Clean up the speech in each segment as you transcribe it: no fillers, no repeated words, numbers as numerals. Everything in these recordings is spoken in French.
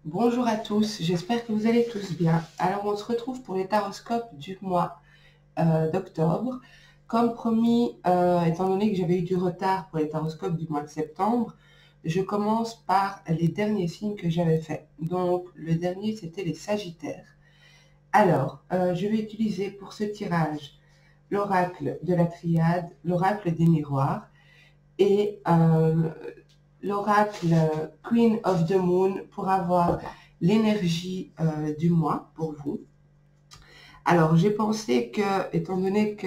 Bonjour à tous, j'espère que vous allez tous bien. Alors on se retrouve pour les taroscopes du mois d'octobre. Comme promis, étant donné que j'avais eu du retard pour les taroscopes du mois de septembre, je commence par les derniers signes que j'avais faits. Donc le dernier c'était les Sagittaires. Alors, je vais utiliser pour ce tirage l'oracle de la triade, l'oracle des miroirs et l'oracle Queen of the Moon pour avoir l'énergie du mois pour vous. Alors, j'ai pensé que, étant donné que,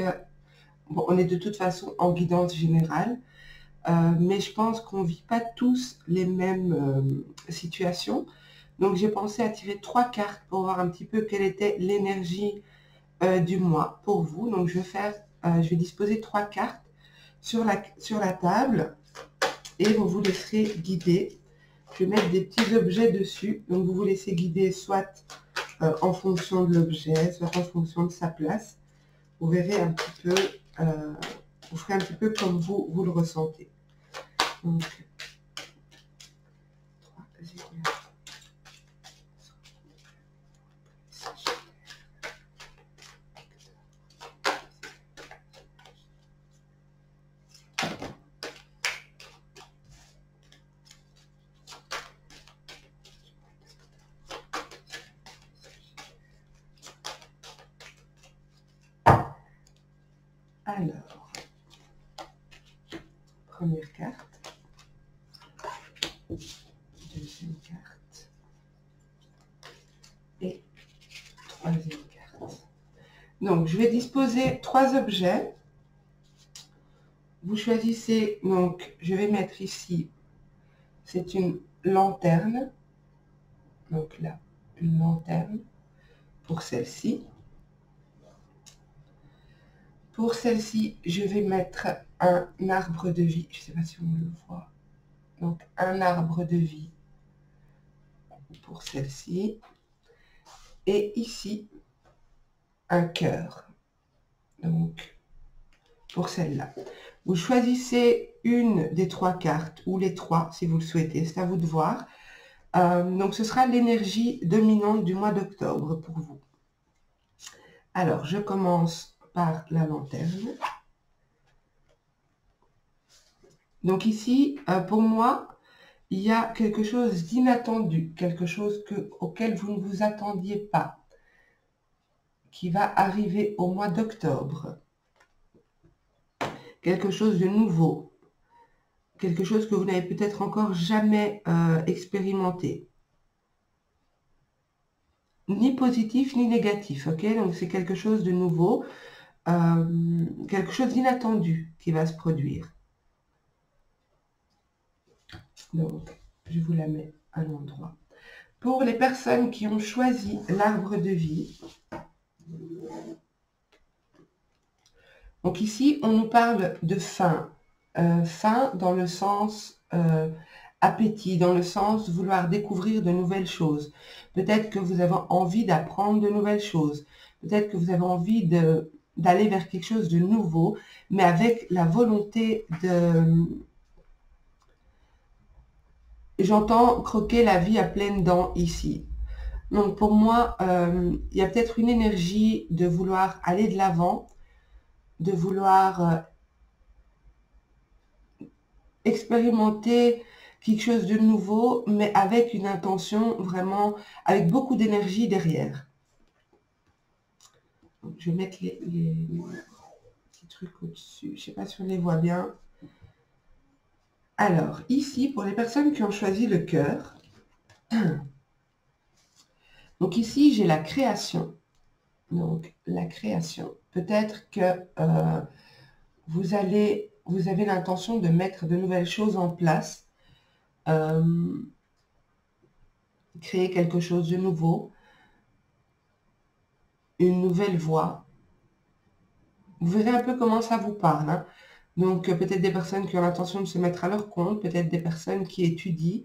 bon, on est de toute façon en guidance générale, mais je pense qu'on ne vit pas tous les mêmes situations. Donc, j'ai pensé à tirer 3 cartes pour voir un petit peu quelle était l'énergie du mois pour vous. Donc, je vais disposer 3 cartes sur la table et vous vous laisserez guider. Je vais mettre des petits objets dessus, donc vous vous laissez guider soit en fonction de l'objet, soit en fonction de sa place. Vous verrez un petit peu, vous ferez un petit peu comme vous le ressentez. Donc, alors, première carte, deuxième carte et troisième carte. Donc, je vais disposer 3 objets. Vous choisissez, donc, je vais mettre ici, c'est une lanterne. Donc là, une lanterne pour celle-ci. Pour celle-ci, je vais mettre un arbre de vie. Je ne sais pas si on le voit. Donc, un arbre de vie pour celle-ci. Et ici, un cœur. Donc, pour celle-là. Vous choisissez une des 3 cartes, ou les 3 si vous le souhaitez. C'est à vous de voir. Donc, ce sera l'énergie dominante du mois d'octobre pour vous. Alors, je commence par la lanterne. Donc ici, pour moi, il y a quelque chose d'inattendu, quelque chose auquel vous ne vous attendiez pas, qui va arriver au mois d'octobre. Quelque chose de nouveau, quelque chose que vous n'avez peut-être encore jamais expérimenté. Ni positif, ni négatif, ok? Donc c'est quelque chose de nouveau, quelque chose d'inattendu qui va se produire. Donc, je vous la mets à l'endroit. Pour les personnes qui ont choisi l'arbre de vie, donc ici, on nous parle de faim. Faim dans le sens appétit, dans le sens vouloir découvrir de nouvelles choses. Peut-être que vous avez envie d'apprendre de nouvelles choses. Peut-être que vous avez envie d'aller vers quelque chose de nouveau, mais avec la volonté de... J'entends croquer la vie à pleines dents ici. Donc pour moi, il y a peut-être une énergie de vouloir aller de l'avant, de vouloir expérimenter quelque chose de nouveau, mais avec une intention vraiment, avec beaucoup d'énergie derrière. Donc, je vais mettre les petits trucs au-dessus. Je ne sais pas si on les voit bien. Alors, ici, pour les personnes qui ont choisi le cœur, donc ici, j'ai la création. Donc, la création. Peut-être que vous avez l'intention de mettre de nouvelles choses en place, créer quelque chose de nouveau, une nouvelle voie. Vous verrez un peu comment ça vous parle. Hein. Donc, peut-être des personnes qui ont l'intention de se mettre à leur compte, peut-être des personnes qui étudient.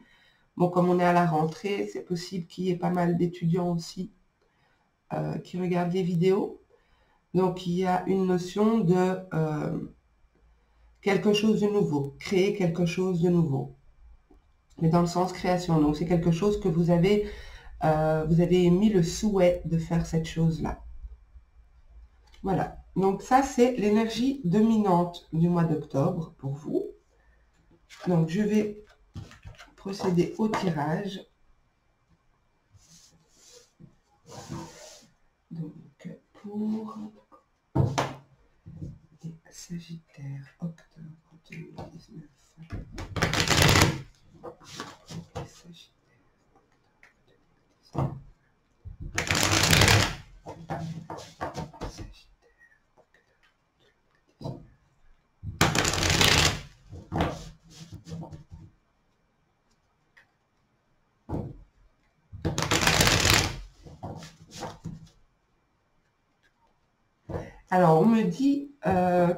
Bon, comme on est à la rentrée, c'est possible qu'il y ait pas mal d'étudiants aussi qui regardent les vidéos. Donc, il y a une notion de quelque chose de nouveau, créer quelque chose de nouveau. mais dans le sens création. Donc c'est quelque chose que vous avez émis le souhait de faire cette chose-là. Voilà. Donc ça, c'est l'énergie dominante du mois d'octobre pour vous. Donc je vais procéder au tirage. Donc pour les Sagittaires, octobre 2019. Les Sagittaires, octobre 2019. Alors, on me dit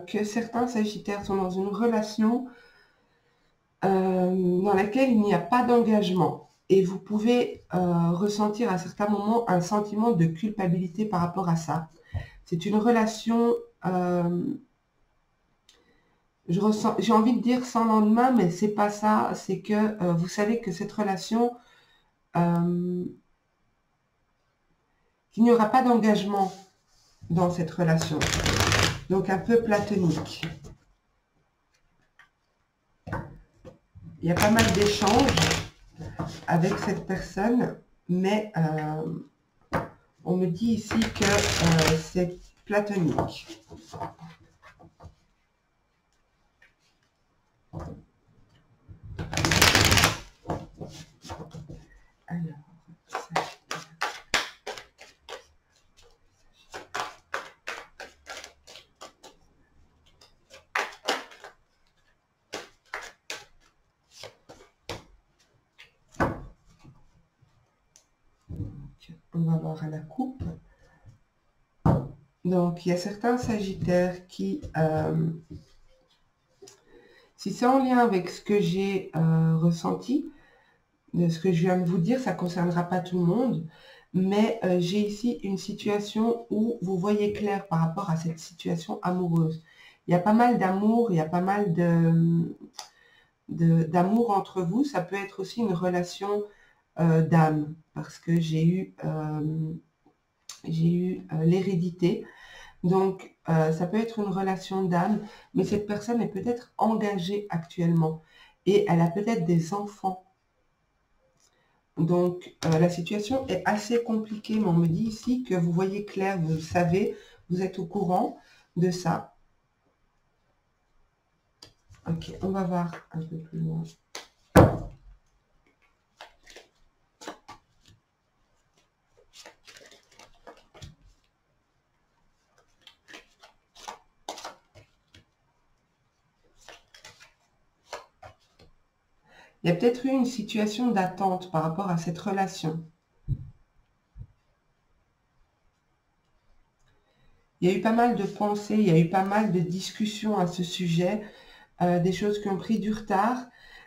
que certains Sagittaires sont dans une relation dans laquelle il n'y a pas d'engagement. Et vous pouvez ressentir à certains moments un sentiment de culpabilité par rapport à ça. C'est une relation, j'ai envie de dire sans lendemain, mais c'est pas ça. C'est que vous savez que cette relation, qu'il n'y aura pas d'engagement dans cette relation. Donc un peu platonique. Il y a pas mal d'échanges avec cette personne, mais on me dit ici que c'est platonique. Alors, on va voir à la coupe. Donc, il y a certains Sagittaires qui, si c'est en lien avec ce que j'ai ressenti, de ce que je viens de vous dire, ça ne concernera pas tout le monde, mais j'ai ici une situation où vous voyez clair par rapport à cette situation amoureuse. Il y a pas mal d'amour, il y a pas mal d'amour entre vous. Ça peut être aussi une relation d'âme, parce que j'ai eu l'hérédité. Donc, ça peut être une relation d'âme, mais cette personne est peut-être engagée actuellement et elle a peut-être des enfants. Donc, la situation est assez compliquée, mais on me dit ici que vous voyez clair, vous le savez, vous êtes au courant de ça. Ok, on va voir un peu plus loin. Il y a peut-être eu une situation d'attente par rapport à cette relation. Il y a eu pas mal de pensées, il y a eu pas mal de discussions à ce sujet, des choses qui ont pris du retard.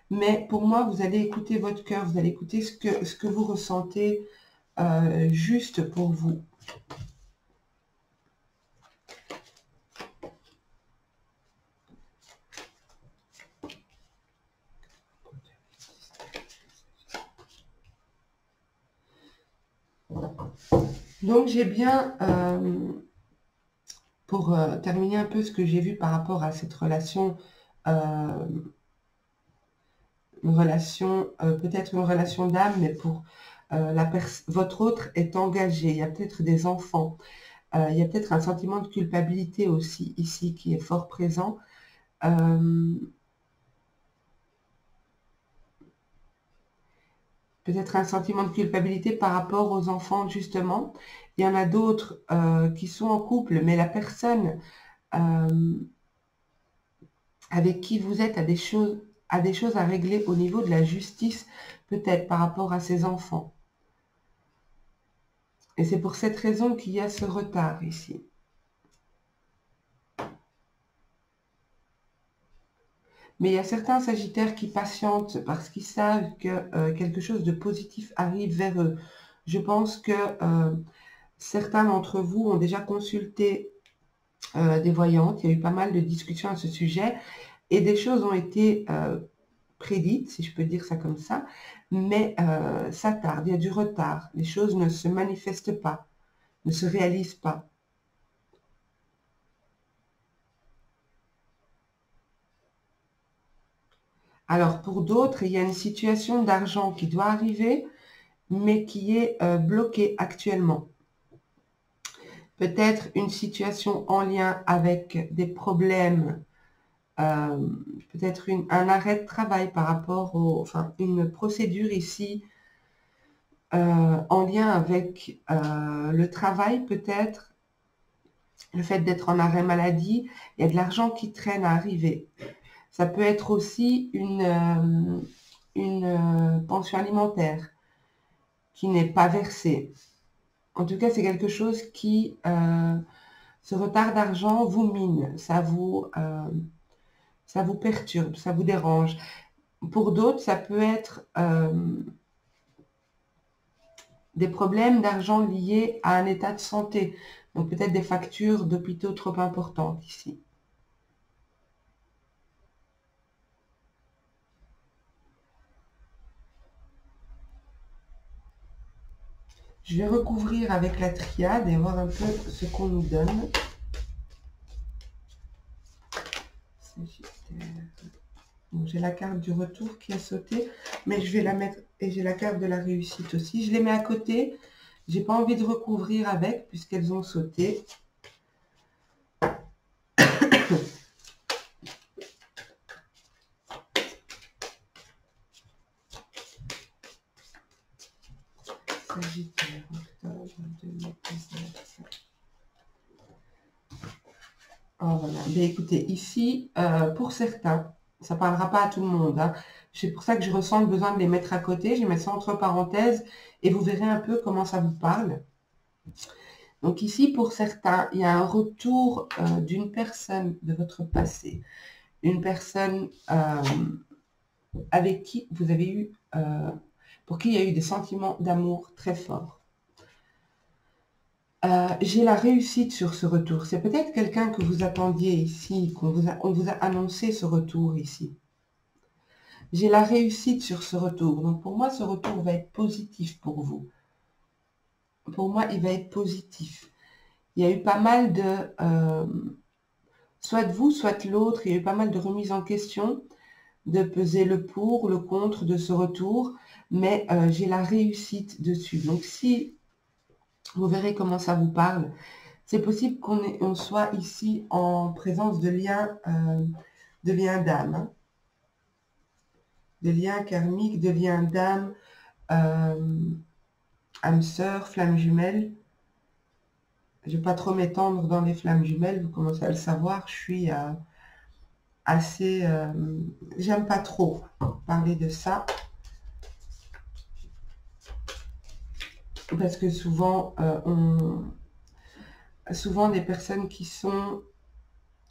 Mais pour moi, vous allez écouter votre cœur, vous allez écouter ce que vous ressentez juste pour vous. Donc j'ai bien, pour terminer un peu ce que j'ai vu par rapport à cette relation, peut-être une relation d'âme, mais pour votre autre est engagé, il y a peut-être des enfants, il y a peut-être un sentiment de culpabilité aussi ici qui est fort présent. Peut-être un sentiment de culpabilité par rapport aux enfants, justement. Il y en a d'autres qui sont en couple, mais la personne avec qui vous êtes a des choses à régler au niveau de la justice, peut-être par rapport à ses enfants. Et c'est pour cette raison qu'il y a ce retard ici. Mais il y a certains Sagittaires qui patientent parce qu'ils savent que quelque chose de positif arrive vers eux. Je pense que certains d'entre vous ont déjà consulté des voyantes. Il y a eu pas mal de discussions à ce sujet et des choses ont été prédite, si je peux dire ça comme ça, mais ça tarde, il y a du retard. Les choses ne se manifestent pas, ne se réalisent pas. Alors, pour d'autres, il y a une situation d'argent qui doit arriver, mais qui est bloquée actuellement. Peut-être une situation en lien avec des problèmes, peut-être un arrêt de travail par rapport enfin, une procédure ici en lien avec le travail peut-être, le fait d'être en arrêt maladie, il y a de l'argent qui traîne à arriver. Ça peut être aussi une pension alimentaire qui n'est pas versée. En tout cas, c'est quelque chose qui, ce retard d'argent vous mine, ça vous perturbe, ça vous dérange. Pour d'autres, ça peut être des problèmes d'argent liés à un état de santé. Donc peut-être des factures d'hôpitaux trop importantes ici. Je vais recouvrir avec la triade et voir un peu ce qu'on nous donne. Bon, j'ai la carte du retour qui a sauté, mais je vais la mettre, et j'ai la carte de la réussite aussi. Je les mets à côté. J'ai pas envie de recouvrir avec, puisqu'elles ont sauté. Sagittaire, octobre 2019. Oh, voilà. Bien, écoutez, ici, pour certains, ça ne parlera pas à tout le monde, hein. C'est pour ça que je ressens le besoin de les mettre à côté. Je vais mettre ça entre parenthèses et vous verrez un peu comment ça vous parle. Donc ici, pour certains, il y a un retour d'une personne de votre passé. Une personne avec qui vous avez eu, pour qui il y a eu des sentiments d'amour très forts. J'ai la réussite sur ce retour. C'est peut-être quelqu'un que vous attendiez ici, on vous a annoncé ce retour ici. J'ai la réussite sur ce retour. Donc pour moi, ce retour va être positif pour vous. Pour moi, il va être positif. Il y a eu pas mal de... soit de vous, soit de l'autre, il y a eu pas mal de remises en question, de peser le pour, le contre de ce retour, mais j'ai la réussite dessus. Donc si vous verrez comment ça vous parle, c'est possible qu'on soit ici en présence de liens d'âme, hein. De liens karmiques, de liens d'âme, âme sœur, flamme jumelle. Je ne vais pas trop m'étendre dans les flammes jumelles, vous commencez à le savoir, je suis assez... j'aime pas trop parler de ça. Parce que souvent, souvent des personnes qui sont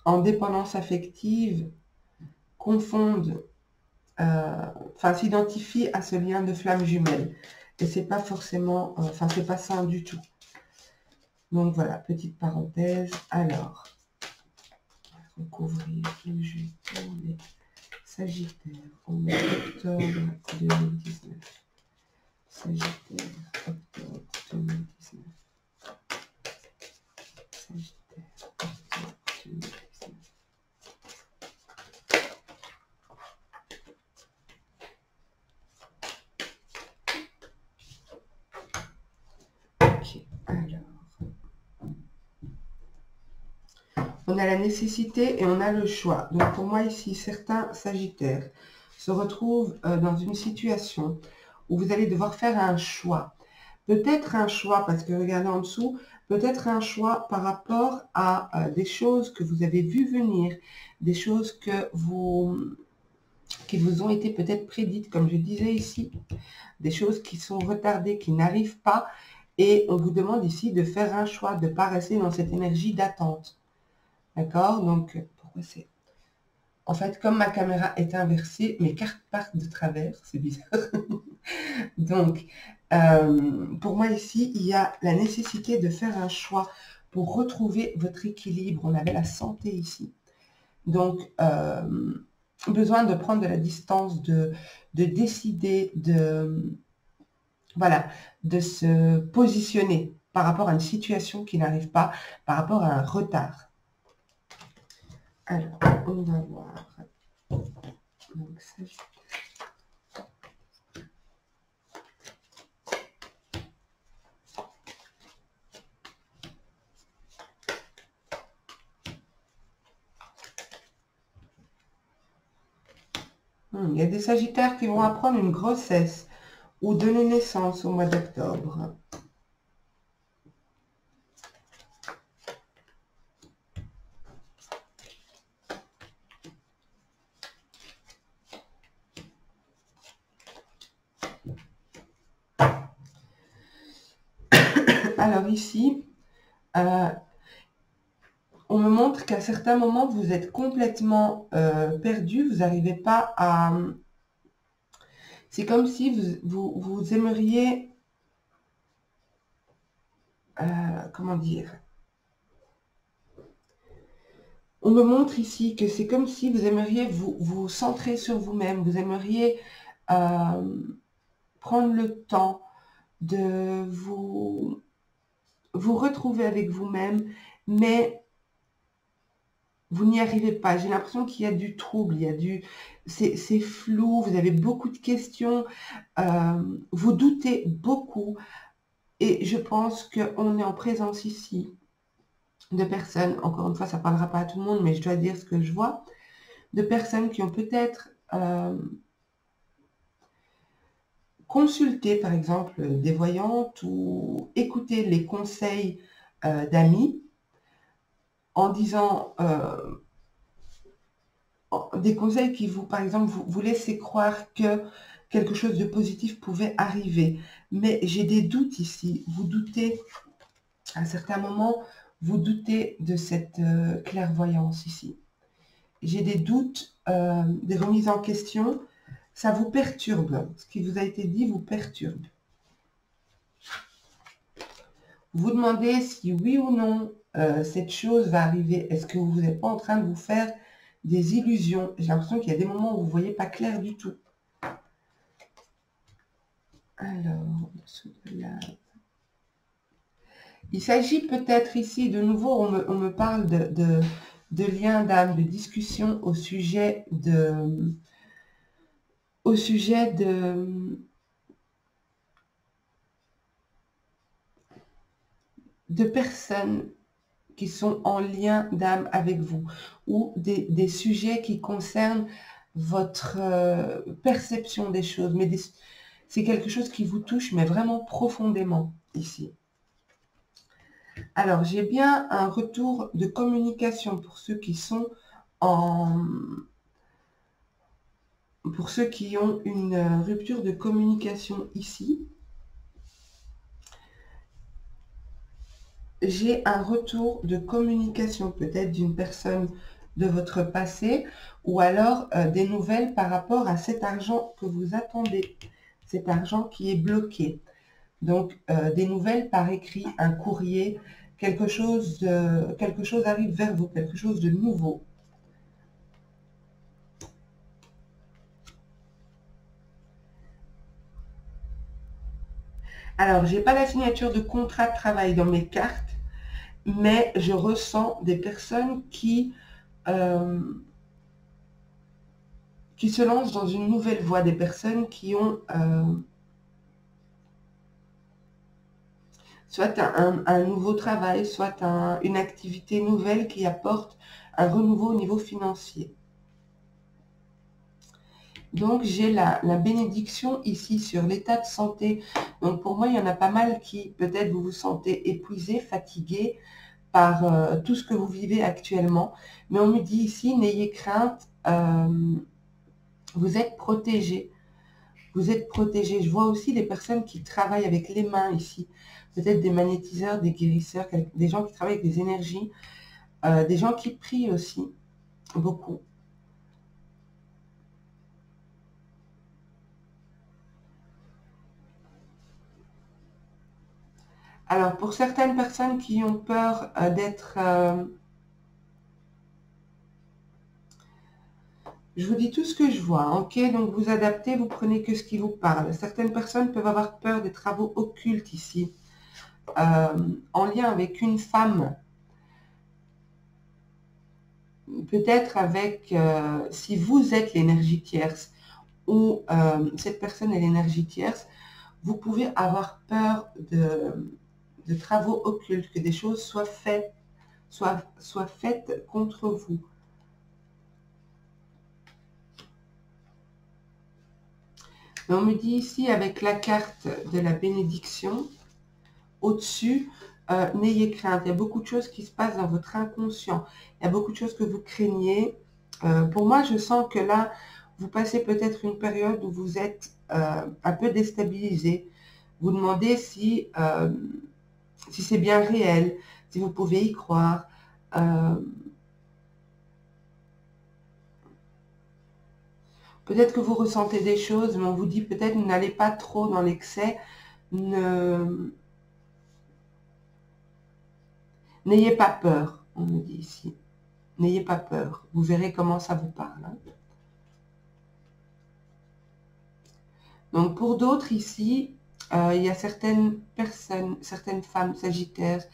en dépendance affective confondent, enfin s'identifient à ce lien de flamme jumelle. Et c'est pas forcément, enfin c'est pas sain du tout. Donc voilà, petite parenthèse. Alors, on va recouvrir le jeu pour les Sagittaires en octobre 2019. Sagittaire, octobre 2019. Sagittaire, octobre 2019. Ok, alors. On a la nécessité et on a le choix. Donc pour moi ici, certains Sagittaires se retrouvent dans une situation où vous allez devoir faire un choix. Peut-être un choix, parce que regardez en dessous, peut-être un choix par rapport à des choses que vous avez vues venir, des choses qui vous ont été peut-être prédites, comme je disais ici, des choses qui sont retardées, qui n'arrivent pas, et on vous demande ici de faire un choix, de ne pas rester dans cette énergie d'attente. D'accord? Donc, pourquoi c'est... En fait, comme ma caméra est inversée, mes cartes partent de travers, c'est bizarre. Donc, pour moi ici, il y a la nécessité de faire un choix pour retrouver votre équilibre. On avait la santé ici. Donc, besoin de prendre de la distance, de décider, voilà, de se positionner par rapport à une situation qui n'arrive pas, par rapport à un retard. Alors, on va voir. Donc, ça, il y a des Sagittaires qui vont apprendre une grossesse ou donner naissance au mois d'octobre. Alors ici, on me montre qu'à certains moments, vous êtes complètement perdu, vous n'arrivez pas à... C'est comme si vous aimeriez... comment dire? On me montre ici que c'est comme si vous aimeriez vous centrer sur vous-même, vous aimeriez prendre le temps de vous retrouver avec vous-même, mais vous n'y arrivez pas. J'ai l'impression qu'il y a du trouble, il y a c'est flou, vous avez beaucoup de questions, vous doutez beaucoup, et je pense qu'on est en présence ici de personnes, encore une fois, ça ne parlera pas à tout le monde, mais je dois dire ce que je vois, de personnes qui ont peut-être consulté, par exemple, des voyantes ou écouté les conseils d'amis en disant des conseils qui vous, par exemple, vous laissez croire que quelque chose de positif pouvait arriver. Mais j'ai des doutes ici. Vous doutez, à certains moments, vous doutez de cette clairvoyance ici. J'ai des doutes, des remises en question. Ça vous perturbe. Ce qui vous a été dit vous perturbe. Vous demandez si oui ou non cette chose va arriver. Est-ce que vous n'êtes pas en train de vous faire des illusions? J'ai l'impression qu'il y a des moments où vous ne voyez pas clair du tout. Alors, il s'agit peut-être ici, de nouveau, on me parle de lien d'âme, de discussion au sujet de personnes qui sont en lien d'âme avec vous, ou des sujets qui concernent votre perception des choses, mais c'est quelque chose qui vous touche, mais vraiment profondément ici. Alors, j'ai bien un retour de communication pour ceux qui sont pour ceux qui ont une rupture de communication ici. J'ai un retour de communication peut-être d'une personne de votre passé, ou alors des nouvelles par rapport à cet argent que vous attendez, cet argent qui est bloqué. Donc, des nouvelles par écrit, un courrier, quelque chose arrive vers vous, quelque chose de nouveau. Alors, j'ai pas la signature de contrat de travail dans mes cartes, mais je ressens des personnes qui se lancent dans une nouvelle voie, des personnes qui ont soit un nouveau travail, soit une activité nouvelle qui apporte un renouveau au niveau financier. Donc, j'ai la bénédiction ici sur l'état de santé. Donc, pour moi, il y en a pas mal qui, peut-être, vous vous sentez épuisé, fatigué par tout ce que vous vivez actuellement. Mais on me dit ici, n'ayez crainte, vous êtes protégés. Vous êtes protégés. Je vois aussi des personnes qui travaillent avec les mains ici. Peut-être des magnétiseurs, des guérisseurs, des gens qui travaillent avec des énergies. Des gens qui prient aussi, beaucoup. Alors, pour certaines personnes qui ont peur d'être Je vous dis tout ce que je vois, ok? Donc vous adaptez, vous prenez que ce qui vous parle. Certaines personnes peuvent avoir peur des travaux occultes ici, en lien avec une femme. Peut-être avec, si vous êtes l'énergie tierce ou cette personne est l'énergie tierce, vous pouvez avoir peur de travaux occultes, que des choses soient faites, soient faites contre vous. Mais on me dit ici, avec la carte de la bénédiction, au-dessus, n'ayez crainte. Il y a beaucoup de choses qui se passent dans votre inconscient. Il y a beaucoup de choses que vous craignez. Pour moi, je sens que là, vous passez peut-être une période où vous êtes un peu déstabilisé. Vous demandez si c'est bien réel, si vous pouvez y croire. Peut-être que vous ressentez des choses, mais on vous dit peut-être n'allez pas trop dans l'excès. N'ayez pas peur, on me dit ici. N'ayez pas peur. Vous verrez comment ça vous parle. Hein. Donc pour d'autres ici, il y a certaines personnes, certaines femmes sagittaires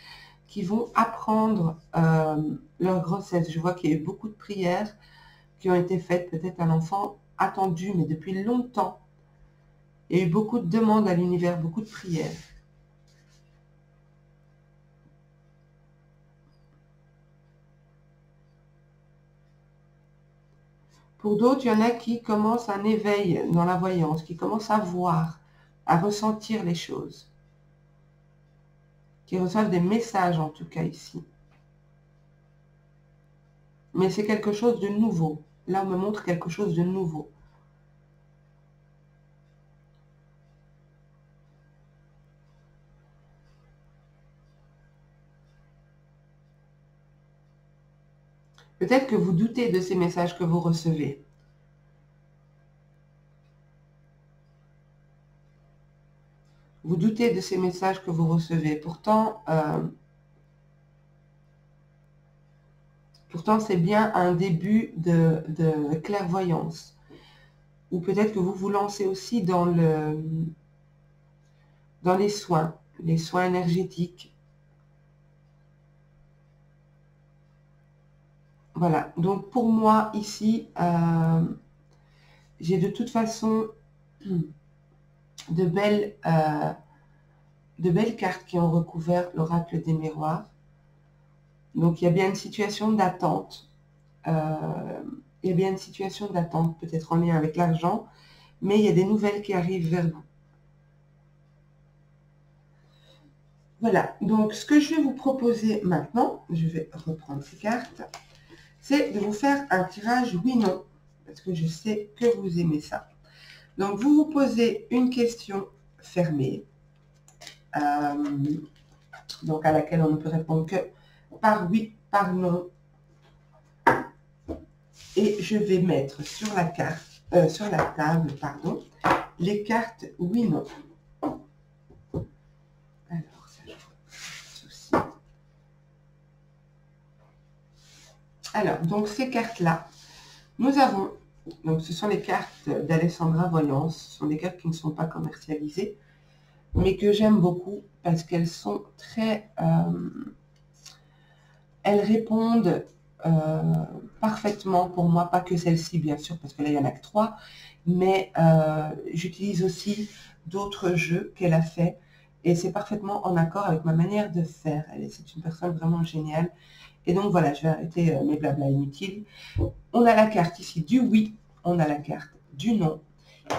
qui vont apprendre leur grossesse. Je vois qu'il y a eu beaucoup de prières qui ont été faites, peut-être un enfant attendu, mais depuis longtemps. Il y a eu beaucoup de demandes à l'univers, beaucoup de prières. Pour d'autres, il y en a qui commencent un éveil dans la voyance, qui commencent à voir, à ressentir les choses, qui reçoivent des messages en tout cas ici. Mais c'est quelque chose de nouveau. Là, on me montre quelque chose de nouveau. Peut-être que vous doutez de ces messages que vous recevez. Vous doutez de ces messages que vous recevez. Pourtant, c'est bien un début de clairvoyance. Ou peut-être que vous vous lancez aussi dans les soins énergétiques. Voilà, donc pour moi ici, j'ai de toute façon de belles cartes qui ont recouvert l'oracle des miroirs. Donc il y a bien une situation d'attente. Il y a bien une situation d'attente, peut-être en lien avec l'argent, mais il y a des nouvelles qui arrivent vers vous. Voilà, donc ce que je vais vous proposer maintenant, je vais reprendre ces cartes, c'est de vous faire un tirage oui-non, parce que je sais que vous aimez ça. Donc vous vous posez une question fermée, donc à laquelle on ne peut répondre que par oui, par non. Et je vais mettre sur la table, pardon, les cartes oui-non. Alors, ça, je vois souci. Alors, donc ces cartes-là, nous avons, donc ce sont les cartes d'Alessandra Voyance, ce sont des cartes qui ne sont pas commercialisées, mais que j'aime beaucoup parce qu'elles sont très... elles répondent parfaitement pour moi, pas que celle-ci bien sûr, parce que là il n'y en a que 3, mais j'utilise aussi d'autres jeux qu'elle a fait, et c'est parfaitement en accord avec ma manière de faire. C'est une personne vraiment géniale. Et donc voilà, je vais arrêter mes blabla inutiles. On a la carte ici du oui, on a la carte du non,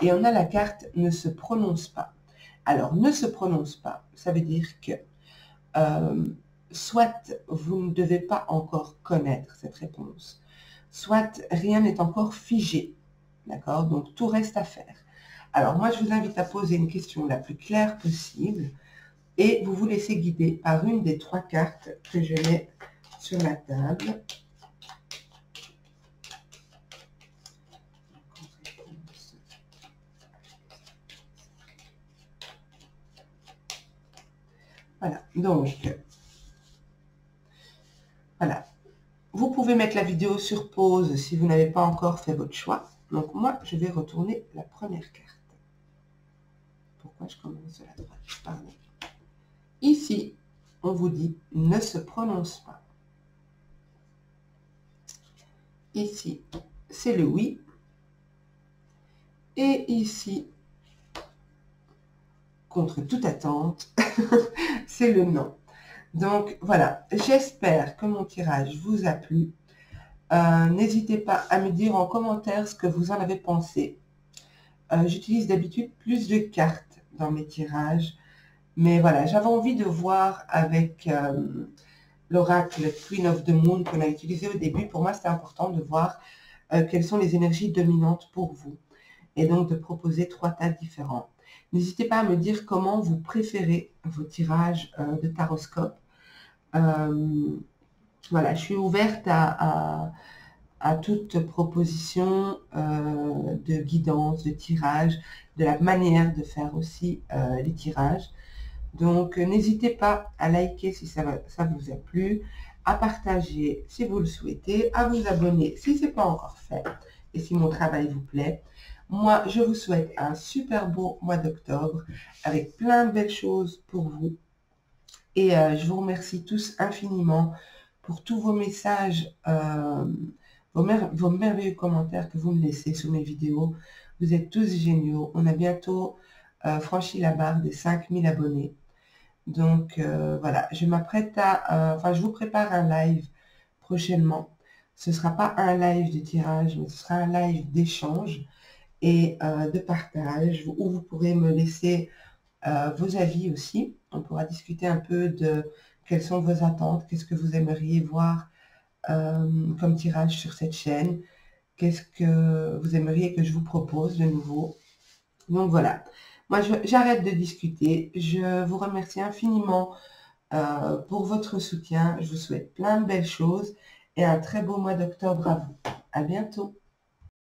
et on a la carte ne se prononce pas. Alors, ne se prononce pas, ça veut dire que soit vous ne devez pas encore connaître cette réponse, soit rien n'est encore figé, d'accord? Donc, tout reste à faire. Alors, moi, je vous invite à poser une question la plus claire possible et vous vous laissez guider par une des 3 cartes que je mets sur la table. Voilà, donc, voilà. Vous pouvez pouvez mettre la vidéo sur pause si vous n'avez pas encore fait votre choix. Donc moi, je vais retourner la première carte. Pourquoi je commence de la droite? Pardon. Ici, on vous dit « ne se prononce pas ». Ici, c'est le oui. Et ici, contre toute attente, c'est le non. Donc voilà, j'espère que mon tirage vous a plu. N'hésitez pas à me dire en commentaire ce que vous en avez pensé. J'utilise d'habitude plus de cartes dans mes tirages. Mais voilà, j'avais envie de voir avec l'oracle Queen of the Moon qu'on a utilisé au début. Pour moi, c'était important de voir quelles sont les énergies dominantes pour vous. Et donc de proposer 3 tas différents. N'hésitez pas à me dire comment vous préférez vos tirages de taroscope. Voilà, je suis ouverte à toute proposition de guidance, de tirage, de la manière de faire aussi les tirages. Donc, n'hésitez pas à liker si ça vous a plu, à partager si vous le souhaitez, à vous abonner si ce n'est pas encore fait et si mon travail vous plaît. Moi, je vous souhaite un super beau mois d'octobre avec plein de belles choses pour vous. Et je vous remercie tous infiniment pour tous vos messages, vos merveilleux commentaires que vous me laissez sous mes vidéos. Vous êtes tous géniaux. On a bientôt franchi la barre des 5000 abonnés. Donc voilà, je m'apprête à... enfin, je vous prépare un live prochainement. Ce ne sera pas un live de tirage, mais ce sera un live d'échange et de partage où vous pourrez me laisser vos avis aussi. On pourra discuter un peu de quelles sont vos attentes, qu'est-ce que vous aimeriez voir comme tirage sur cette chaîne, qu'est-ce que vous aimeriez que je vous propose de nouveau. Donc voilà, moi j'arrête de discuter, je vous remercie infiniment pour votre soutien, je vous souhaite plein de belles choses et un très beau mois d'octobre à vous. À bientôt.